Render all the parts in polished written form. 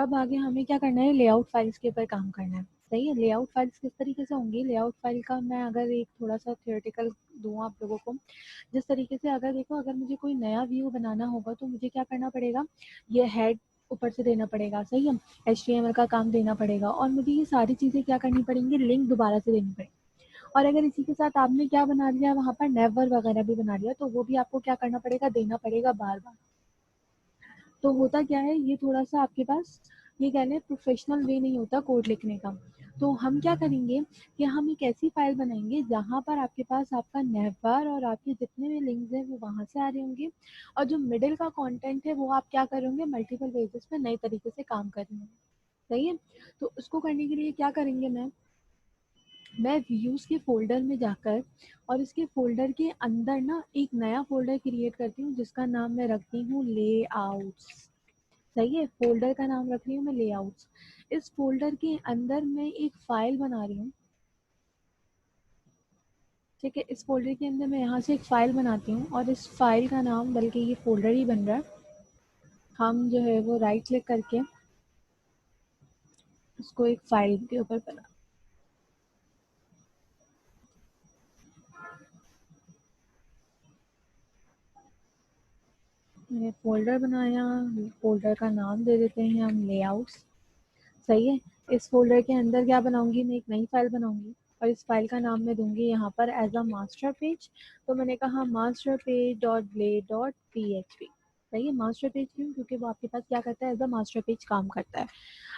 अब आगे हमें क्या करना है, लेआउट फाइल्स के ऊपर काम करना है। सही है। लेआउट फाइल्स किस तरीके से होंगी, लेआउट फाइल का मैं अगर एक थोड़ा सा थियोरेटिकल दूँ आप लोगों को, जिस तरीके से अगर देखो, अगर मुझे कोई नया व्यू बनाना होगा तो मुझे क्या करना पड़ेगा, ये हेड ऊपर से देना पड़ेगा। सही है। HTML का काम देना पड़ेगा और मुझे ये सारी चीज़ें क्या करनी पड़ेंगी, लिंक दोबारा से देनी पड़ेगी। और अगर इसी के साथ आपने क्या बना लिया, वहाँ पर नेवर वगैरह भी बना लिया, तो वो भी आपको क्या करना पड़ेगा, देना पड़ेगा बार बार। तो होता क्या है, ये थोड़ा सा आपके पास ये कह लें प्रोफेशनल वे नहीं होता कोड लिखने का। तो हम क्या करेंगे कि हम एक ऐसी फाइल बनाएंगे जहाँ पर आपके पास आपका नेवर और आपके जितने भी लिंक्स हैं वो वहाँ से आ रहे होंगे, और जो मिडिल का कंटेंट है वो आप क्या करेंगे, मल्टीपल पेजेस पे नए तरीके से काम करेंगे। सही है। तो उसको करने के लिए क्या करेंगे, मैं व्यूज के फोल्डर में जाकर और इसके फोल्डर के अंदर ना एक नया फोल्डर क्रिएट करती हूँ जिसका नाम मैं रखती हूँ लेआउट्स। सही है। फोल्डर का नाम रख रही हूँ मैं लेआउट्स। इस फोल्डर के अंदर मैं एक फाइल बना रही हूँ। ठीक है। इस फोल्डर के अंदर मैं यहाँ से एक फाइल बनाती हूँ और इस फाइल का नाम, बल्कि ये फोल्डर ही बन रहा है, हम जो है वो राइट क्लिक करके उसको एक फाइल के ऊपर बना, मैंने फोल्डर बनाया, फोल्डर का नाम दे देते हैं हम लेआउट्स। सही है। इस फोल्डर के अंदर क्या बनाऊंगी, मैं एक नई फाइल बनाऊंगी और इस फाइल का नाम मैं दूंगी यहाँ पर एज अ मास्टर पेज। तो मैंने कहा master page dot blade dot php। सही है। मास्टर पेज क्यों, क्योंकि वो आपके पास क्या करता है, एज अ मास्टर पेज काम करता है।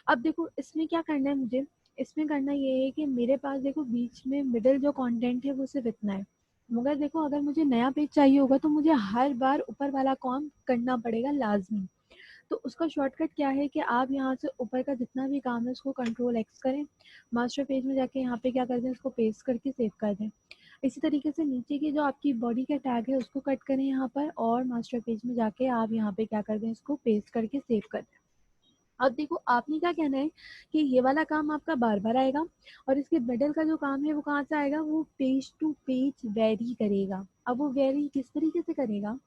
अब देखो इसमें क्या करना है मुझे, इसमें करना ये है कि मेरे पास देखो बीच में मिडिल जो कंटेंट है वो सिर्फ इतना है, मगर देखो अगर मुझे नया पेज चाहिए होगा तो मुझे हर बार ऊपर वाला काम करना पड़ेगा लाजमी। तो उसका शॉर्टकट क्या है कि आप यहाँ से ऊपर का जितना भी काम है उसको कंट्रोल एक्स करें, मास्टर पेज में जाके यहाँ पे क्या कर दें, उसको पेस्ट करके सेव कर दें। इसी तरीके से नीचे की जो आपकी बॉडी का टैग है उसको कट करें यहाँ पर, और मास्टर पेज में जाके आप यहाँ पे क्या कर दें, इसको पेस्ट करके सेव कर दें। अब देखो आपने क्या कहना है कि ये वाला काम आपका बार बार आएगा, और इसके मिडल का जो काम है वो कहाँ से आएगा, वो पेज टू पेज वेरी करेगा। अब वो वेरी किस तरीके से करेगा,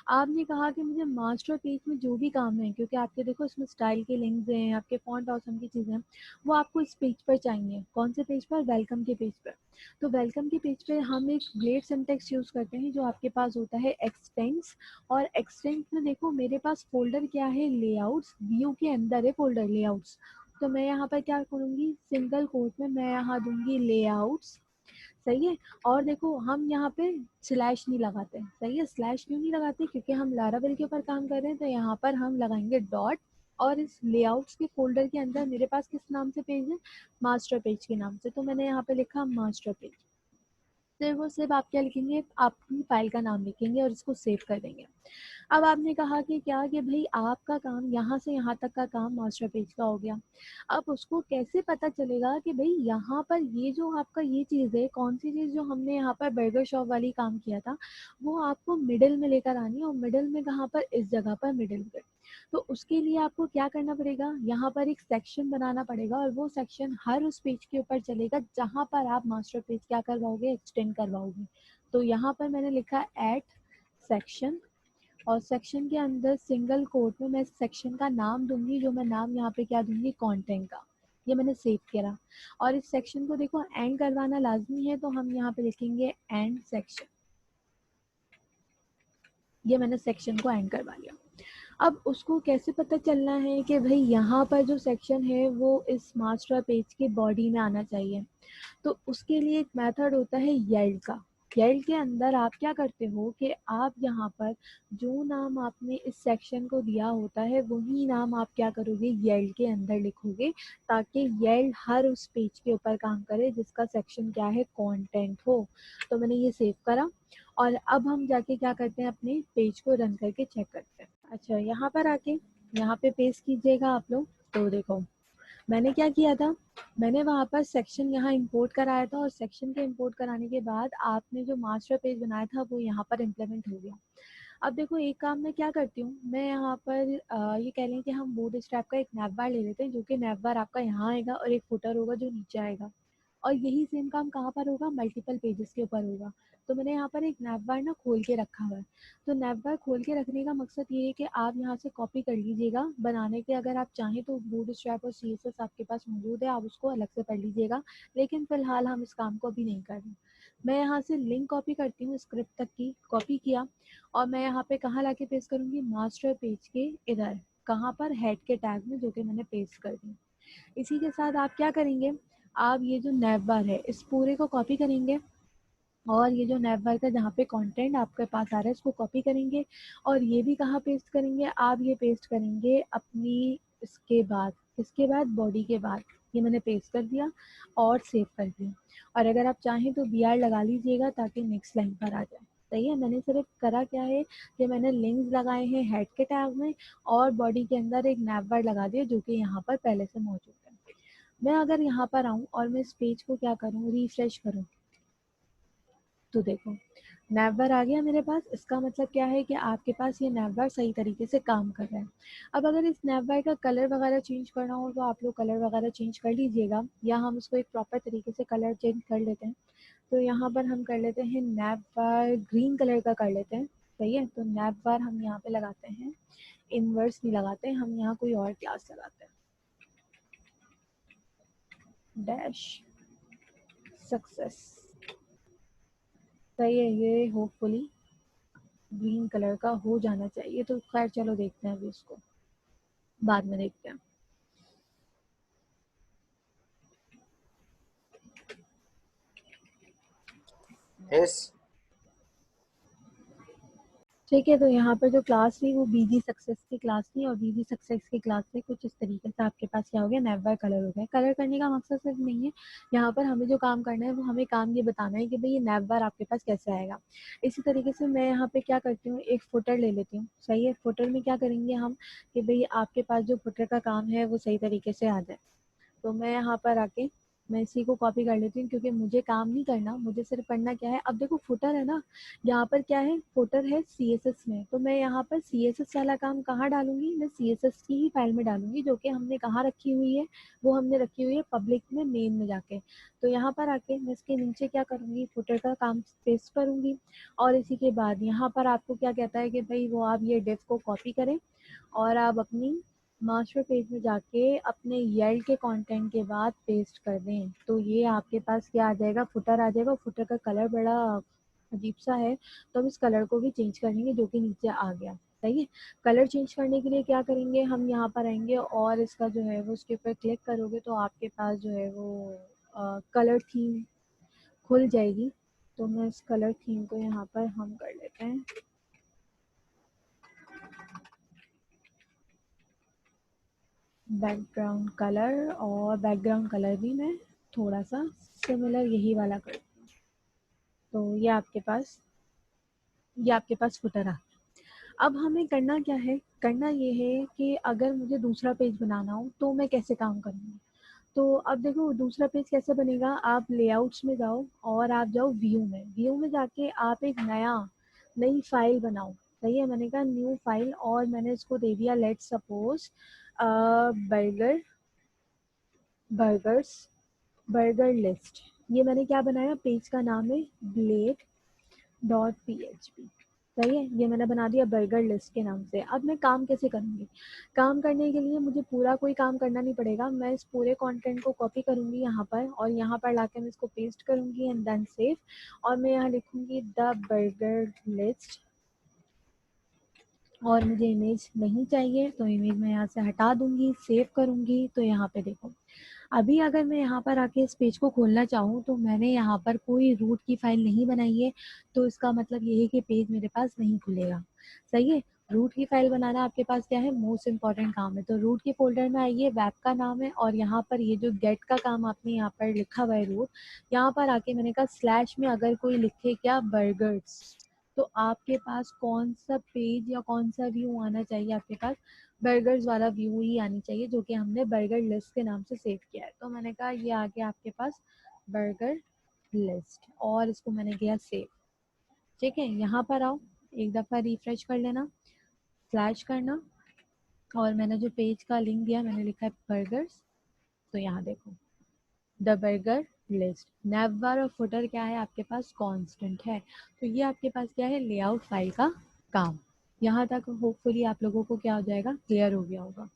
आपने कहा कि मुझे मास्टर पेज में जो भी काम है, क्योंकि आपके देखो इसमें स्टाइल के लिंक्स हैं, आपके फॉन्ट ऑसम की चीज़ें हैं, वो आपको इस पेज पर चाहिए। कौन से पेज पर, वेलकम के पेज पर। तो वेलकम के पेज पे हम एक ग्रेड सिंटेक्स यूज़ करते हैं जो आपके पास होता है एक्सटेंस। और एक्सटेंस में देखो मेरे पास फोल्डर क्या है, लेआउट्स, व्यू के अंदर है फोल्डर लेआउट्स। तो मैं यहाँ पर क्या करूँगी, सिंगल कोट में मैं यहाँ दूंगी लेआउट्स। सही है। और देखो हम यहाँ पे स्लैश नहीं लगाते। सही है। स्लैश क्यों नहीं लगाते, क्योंकि हम लारावेल के ऊपर काम कर रहे हैं, तो यहाँ पर हम लगाएंगे डॉट। और इस लेआउट्स के फोल्डर के अंदर मेरे पास किस नाम से पेज है, मास्टर पेज के नाम से, तो मैंने यहाँ पे लिखा मास्टर पेज। फिर वो सिर्फ आप क्या लिखेंगे, अपनी फाइल का नाम लिखेंगे और इसको सेव कर देंगे। अब आपने कहा कि क्या, कि भाई आपका काम यहाँ से यहाँ तक का काम मास्टर पेज का हो गया। अब उसको कैसे पता चलेगा कि भाई यहाँ पर ये जो आपका ये चीज़ है, कौन सी चीज़ जो हमने यहाँ पर बर्गर शॉप वाली काम किया था, वो आपको मिडिल में लेकर आनी है, और मिडिल में कहाँ पर, इस जगह पर मिडिल पे। तो उसके लिए आपको क्या करना पड़ेगा, यहाँ पर एक सेक्शन बनाना पड़ेगा, और वो सेक्शन हर उस पेज के ऊपर चलेगा जहाँ पर आप मास्टर पेज क्या करवाओगे, एक्सटेंड करवाओगे। तो यहाँ पर मैंने लिखा एट सेक्शन, और सेक्शन के अंदर सिंगल कोट में मैं सेक्शन का नाम दूंगी, जो मैं नाम यहाँ पे क्या दूंगी, कंटेंट का। ये मैंने सेव करा। और इस सेक्शन को देखो एंड करवाना लाजमी है, तो हम यहाँ पे लिखेंगे एंड सेक्शन। ये मैंने सेक्शन को एंड करवा लिया। अब उसको कैसे पता चलना है कि भाई यहाँ पर जो सेक्शन है वो इस मास्टर पेज के बॉडी में आना चाहिए। तो उसके लिए एक मेथड होता है येल्ड का। येल्ड के अंदर आप क्या करते हो कि आप यहाँ पर जो नाम आपने इस सेक्शन को दिया होता है वही नाम आप क्या करोगे, येल्ड के अंदर लिखोगे, ताकि येल्ड हर उस पेज के ऊपर काम करे जिसका सेक्शन क्या है, कंटेंट हो। तो मैंने ये सेव करा, और अब हम जाके क्या करते हैं, अपने पेज को रन करके चेक करते हैं। अच्छा, यहाँ पर आके यहाँ पे पेस्ट कीजिएगा आप लोग। तो देखो मैंने क्या किया था, मैंने वहाँ पर सेक्शन यहाँ इंपोर्ट कराया था, और सेक्शन के इंपोर्ट कराने के बाद आपने जो मास्टर पेज बनाया था वो यहाँ पर इम्प्लीमेंट हो गया। अब देखो एक काम मैं क्या करती हूँ, मैं यहाँ पर ये कह लें कि हम बूट स्ट्रैप का एक नैव बार ले लेते हैं, जो कि नैव बार आपका यहाँ आएगा और एक फुटर होगा जो नीचे आएगा। और यही सेम काम कहाँ पर होगा, मल्टीपल पेजेस के ऊपर होगा। तो मैंने यहाँ पर एक नैपबार ना खोल के रखा हुआ है। तो नैपबार खोल के रखने का मकसद ये है कि आप यहाँ से कॉपी कर लीजिएगा बनाने के, अगर आप चाहें तो बूटस्ट्रैप और CSS आपके पास मौजूद है, आप उसको अलग से पढ़ लीजिएगा, लेकिन फिलहाल हम इस काम को अभी नहीं कर रहे। मैं यहाँ से लिंक कॉपी करती हूँ, स्क्रिप्ट तक की कॉपी किया, और मैं यहाँ पे कहाँ लाके पेस्ट करूँगी, मास्टर पेज के इधर, कहाँ पर, हेड के टैग में, जो कि मैंने पेस्ट कर दी। इसी के साथ आप क्या करेंगे, आप ये जो नैपबार है इस पूरे को कॉपी करेंगे, और ये जो नैपबार का जहाँ पे कंटेंट आपके पास आ रहा है इसको कॉपी करेंगे, और ये भी कहाँ पेस्ट करेंगे, आप ये पेस्ट करेंगे अपनी, इसके बाद, इसके बाद बॉडी के बाद, ये मैंने पेस्ट कर दिया और सेव कर दिया। और अगर आप चाहें तो BR लगा लीजिएगा ताकि नेक्स्ट लाइन पर आ जाए। सही है, मैंने सिर्फ करा क्या है कि मैंने लिंक्स लगाए हैं हेड के टैग में, और बॉडी के अंदर एक नैपबार लगा दिया जो कि यहाँ पर पहले से मौजूद है। मैं अगर यहाँ पर आऊँ और मैं इस पेज को क्या करूँ, रिफ्रेश करूँ, तो देखो नैवबार आ गया मेरे पास। इसका मतलब क्या है कि आपके पास ये नैवबार सही तरीके से काम कर रहा है। अब अगर इस नैवबार का कलर वगैरह चेंज करना हो तो आप लोग कलर वगैरह चेंज कर लीजिएगा, या हम इसको एक प्रॉपर तरीके से कलर चेंज कर लेते हैं। तो यहाँ पर हम कर लेते हैं नैवबार ग्रीन कलर का कर लेते हैं। सही है, तो नैवबार हम यहाँ पे लगाते हैं, इनवर्स नहीं लगाते, हम यहाँ कोई और क्लास लगाते हैं, डैश सक्सेस। सही है, ये होपफुली ग्रीन कलर का हो जाना चाहिए। तो खैर चलो देखते हैं अभी इसको, बाद में देखते हैं। यस ठीक है, तो यहाँ पर जो क्लास थी वो BG सक्सेस की क्लास थी, और BG सक्सेस की क्लास से कुछ इस तरीके से आपके पास क्या हो गया, नैवबार कलर हो गया। कलर करने का मकसद सिर्फ नहीं है, यहाँ पर हमें जो काम करना है वो हमें काम ये बताना है कि भाई ये नैवबार आपके पास कैसे आएगा। इसी तरीके से मैं यहाँ पे क्या करती हूँ, एक फुटर ले लेती हूँ। सही है, फुटर में क्या करेंगे हम कि भाई आपके पास जो फुटर का काम है वो सही तरीके से आ जाए। तो मैं यहाँ पर आके मैं इसी को कॉपी कर लेती हूँ, क्योंकि मुझे काम नहीं करना, मुझे सिर्फ पढ़ना क्या है। अब देखो फुटर है ना, यहाँ पर क्या है, फुटर है CSS में, तो मैं यहाँ पर CSS वाला काम कहाँ डालूंगी, मैं CSS की ही फाइल में डालूंगी, जो कि हमने कहाँ रखी हुई है, वो हमने रखी हुई है पब्लिक में, मेन में जाके। तो यहाँ पर आके मैं इसके नीचे क्या करूँगी, फुटर का काम पेस्ट करूँगी। और इसी के बाद यहाँ पर आपको क्या कहता है कि भाई वो आप ये डिव को कॉपी करें, और आप अपनी मास्टर पेज में जाके अपने यल के कंटेंट के बाद पेस्ट कर दें, तो ये आपके पास क्या आ जाएगा, फुटर आ जाएगा। फुटर का कलर बड़ा अजीब सा है, तो हम इस कलर को भी चेंज कर लेंगे, जो कि नीचे आ गया। सही है, कलर चेंज करने के लिए क्या करेंगे, हम यहाँ पर आएंगे और इसका जो है वो उसके ऊपर क्लिक करोगे तो आपके पास जो है वो कलर थीम खुल जाएगी। तो मैं इस कलर थीम को यहाँ पर हम कर लेते हैं बैकग्राउंड कलर, और बैकग्राउंड कलर भी मैं थोड़ा सा सिमिलर यही वाला कर, तो ये आपके पास फुटर आ। अब हमें करना क्या है, करना ये है कि अगर मुझे दूसरा पेज बनाना हो तो मैं कैसे काम करूँगी। तो अब देखो दूसरा पेज कैसे बनेगा, आप लेआउट्स में जाओ और आप जाओ व्यू में, व्यू में जाके आप एक नई फाइल बनाओ। सही है, मैंने कहा न्यू फाइल, और मैंने इसको दे दिया let suppose burger burgers burger list. ये मैंने क्या बनाया, पेज का नाम है blade.php। सही है, ये मैंने बना दिया बर्गर लिस्ट के नाम से। अब मैं काम कैसे करूँगी, काम करने के लिए मुझे पूरा कोई काम करना नहीं पड़ेगा, मैं इस पूरे कंटेंट को कॉपी करूँगी यहाँ पर, और यहाँ पर लाकर मैं इसको पेस्ट करूँगी एंड देन सेव। और मैं यहाँ लिखूँगी द बर्गर लिस्ट, और मुझे इमेज नहीं चाहिए तो इमेज मैं यहाँ से हटा दूँगी, सेव करूँगी। तो यहाँ पे देखो, अभी अगर मैं यहाँ पर आके इस पेज को खोलना चाहूँ तो मैंने यहाँ पर कोई रूट की फाइल नहीं बनाई है, तो इसका मतलब ये है कि पेज मेरे पास नहीं खुलेगा। सही है, रूट की फाइल बनाना आपके पास क्या है, मोस्ट इंपॉर्टेंट काम है। तो रूट के फोल्डर में आइए, वेब का नाम है, और यहाँ पर ये जो गेट का काम आपने यहाँ पर लिखा हुआ है रूट, यहाँ पर आके मैंने कहा स्लैश में अगर कोई लिखे क्या बर्गर्स, तो आपके पास कौन सा पेज या कौन सा व्यू आना चाहिए, आपके पास बर्गर्स वाला व्यू ही आनी चाहिए, जो कि हमने बर्गर लिस्ट के नाम से सेव किया है। तो मैंने कहा ये आ गया आपके पास बर्गर लिस्ट, और इसको मैंने किया सेव। ठीक है, यहाँ पर आओ, एक दफ़ा रिफ्रेश कर लेना, स्लैश करना, और मैंने जो पेज का लिंक दिया मैंने लिखा है बर्गर्स। तो यहाँ देखो द बर्गर लिस्ट। नेवर और फुटर क्या है आपके पास, कांस्टेंट है। तो ये आपके पास क्या है, लेआउट फाइल का काम। यहाँ तक होपफुली आप लोगों को क्या हो जाएगा, क्लियर हो गया होगा।